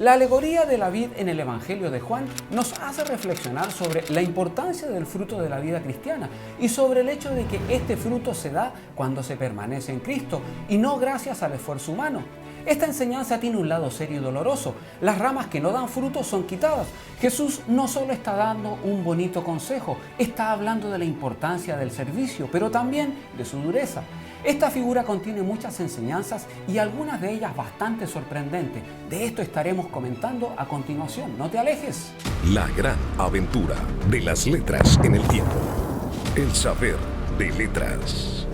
La alegoría de la vid en el Evangelio de Juan nos hace reflexionar sobre la importancia del fruto de la vida cristiana y sobre el hecho de que este fruto se da cuando se permanece en Cristo y no gracias al esfuerzo humano. Esta enseñanza tiene un lado serio y doloroso. Las ramas que no dan fruto son quitadas. Jesús no solo está dando un bonito consejo, está hablando de la importancia del servicio, pero también de su dureza. Esta figura contiene muchas enseñanzas y algunas de ellas bastante sorprendentes. De esto estaremos comentando a continuación. No te alejes. La gran aventura de las letras en el tiempo. El saber de letras.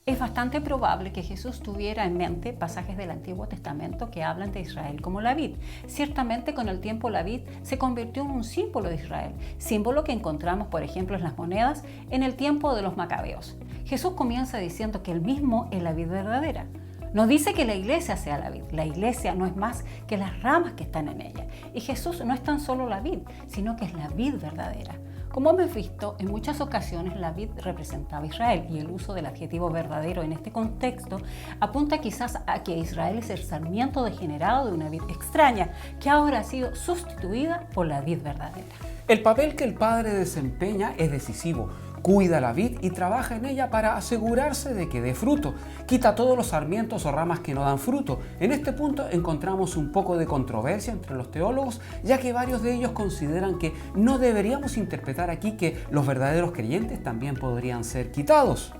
Es bastante probable que Jesús tuviera en mente pasajes del Antiguo Testamento que hablan de Israel como la vid. Ciertamente con el tiempo la vid se convirtió en un símbolo de Israel, símbolo que encontramos por ejemplo en las monedas en el tiempo de los macabeos. Jesús comienza diciendo que él mismo es la vid verdadera. No dice que la iglesia sea la vid, la iglesia no es más que las ramas que están en ella. Y Jesús no es tan solo la vid, sino que es la vid verdadera. Como hemos visto, en muchas ocasiones la vid representaba a Israel y el uso del adjetivo verdadero en este contexto apunta quizás a que Israel es el sarmiento degenerado de una vid extraña que ahora ha sido sustituida por la vid verdadera. El papel que el padre desempeña es decisivo. Cuida la vid y trabaja en ella para asegurarse de que dé fruto. Quita todos los sarmientos o ramas que no dan fruto. En este punto encontramos un poco de controversia entre los teólogos, ya que varios de ellos consideran que no deberíamos interpretar aquí que los verdaderos creyentes también podrían ser quitados.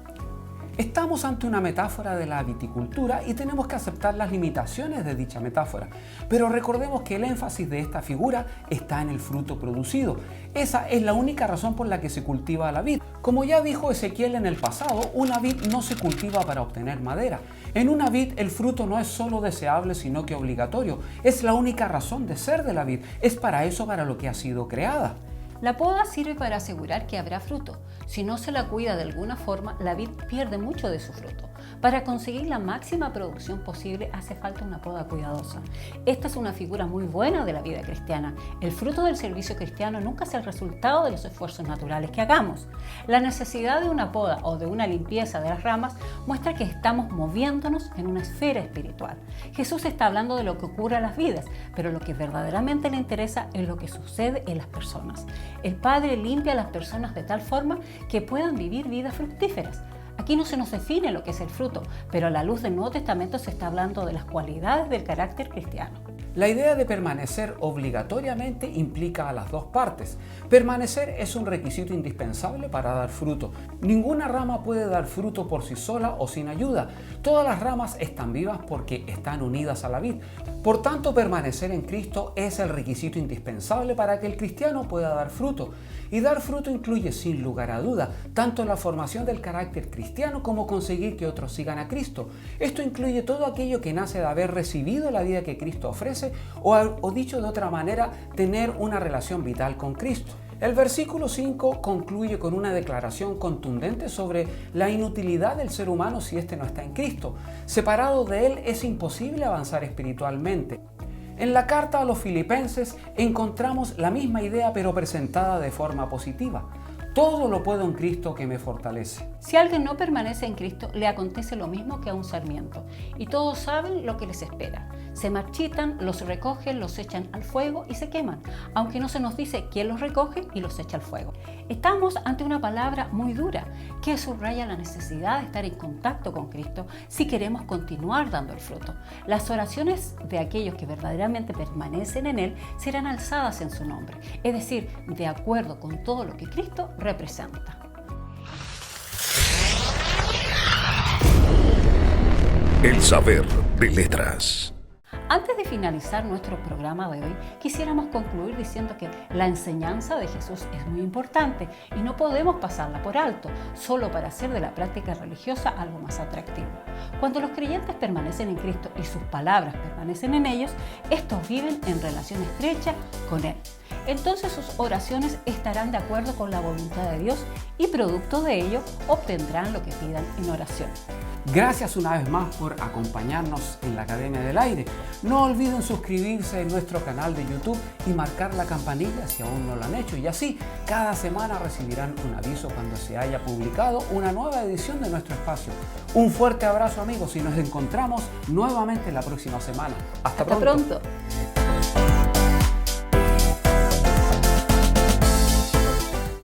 Estamos ante una metáfora de la viticultura y tenemos que aceptar las limitaciones de dicha metáfora. Pero recordemos que el énfasis de esta figura está en el fruto producido. Esa es la única razón por la que se cultiva la vid. Como ya dijo Ezequiel en el pasado, una vid no se cultiva para obtener madera. En una vid el fruto no es solo deseable sino que obligatorio. Es la única razón de ser de la vid. Es para eso para lo que ha sido creada. La poda sirve para asegurar que habrá fruto. Si no se la cuida de alguna forma, la vid pierde mucho de su fruto. Para conseguir la máxima producción posible hace falta una poda cuidadosa. Esta es una figura muy buena de la vida cristiana. El fruto del servicio cristiano nunca es el resultado de los esfuerzos naturales que hagamos. La necesidad de una poda o de una limpieza de las ramas muestra que estamos moviéndonos en una esfera espiritual. Jesús está hablando de lo que ocurre a las vidas, pero lo que verdaderamente le interesa es lo que sucede en las personas. El Padre limpia a las personas de tal forma que puedan vivir vidas fructíferas. Aquí no se nos define lo que es el fruto, pero a la luz del Nuevo Testamento se está hablando de las cualidades del carácter cristiano. La idea de permanecer obligatoriamente implica a las dos partes. Permanecer es un requisito indispensable para dar fruto. Ninguna rama puede dar fruto por sí sola o sin ayuda. Todas las ramas están vivas porque están unidas a la vid. Por tanto, permanecer en Cristo es el requisito indispensable para que el cristiano pueda dar fruto. Y dar fruto incluye, sin lugar a duda, tanto la formación del carácter cristiano como conseguir que otros sigan a Cristo. Esto incluye todo aquello que nace de haber recibido la vida que Cristo ofrece o dicho de otra manera, tener una relación vital con Cristo. El versículo 5 concluye con una declaración contundente sobre la inutilidad del ser humano si éste no está en Cristo. Separado de Él es imposible avanzar espiritualmente. En la carta a los Filipenses encontramos la misma idea pero presentada de forma positiva. Todo lo puedo en Cristo que me fortalece. Si alguien no permanece en Cristo, le acontece lo mismo que a un sarmiento, y todos saben lo que les espera. Se marchitan, los recogen, los echan al fuego y se queman, aunque no se nos dice quién los recoge y los echa al fuego. Estamos ante una palabra muy dura que subraya la necesidad de estar en contacto con Cristo si queremos continuar dando el fruto. Las oraciones de aquellos que verdaderamente permanecen en Él serán alzadas en su nombre, es decir, de acuerdo con todo lo que Cristo representa. El saber de letras. Antes de finalizar nuestro programa de hoy, quisiéramos concluir diciendo que la enseñanza de Jesús es muy importante y no podemos pasarla por alto, solo para hacer de la práctica religiosa algo más atractivo. Cuando los creyentes permanecen en Cristo y sus palabras permanecen en ellos, estos viven en relación estrecha con Él. Entonces sus oraciones estarán de acuerdo con la voluntad de Dios y producto de ello obtendrán lo que pidan en oración. Gracias una vez más por acompañarnos en la Academia del Aire. No olviden suscribirse en nuestro canal de YouTube y marcar la campanilla si aún no lo han hecho. Y así, cada semana recibirán un aviso cuando se haya publicado una nueva edición de nuestro espacio. Un fuerte abrazo, amigos, y nos encontramos nuevamente la próxima semana. Hasta pronto.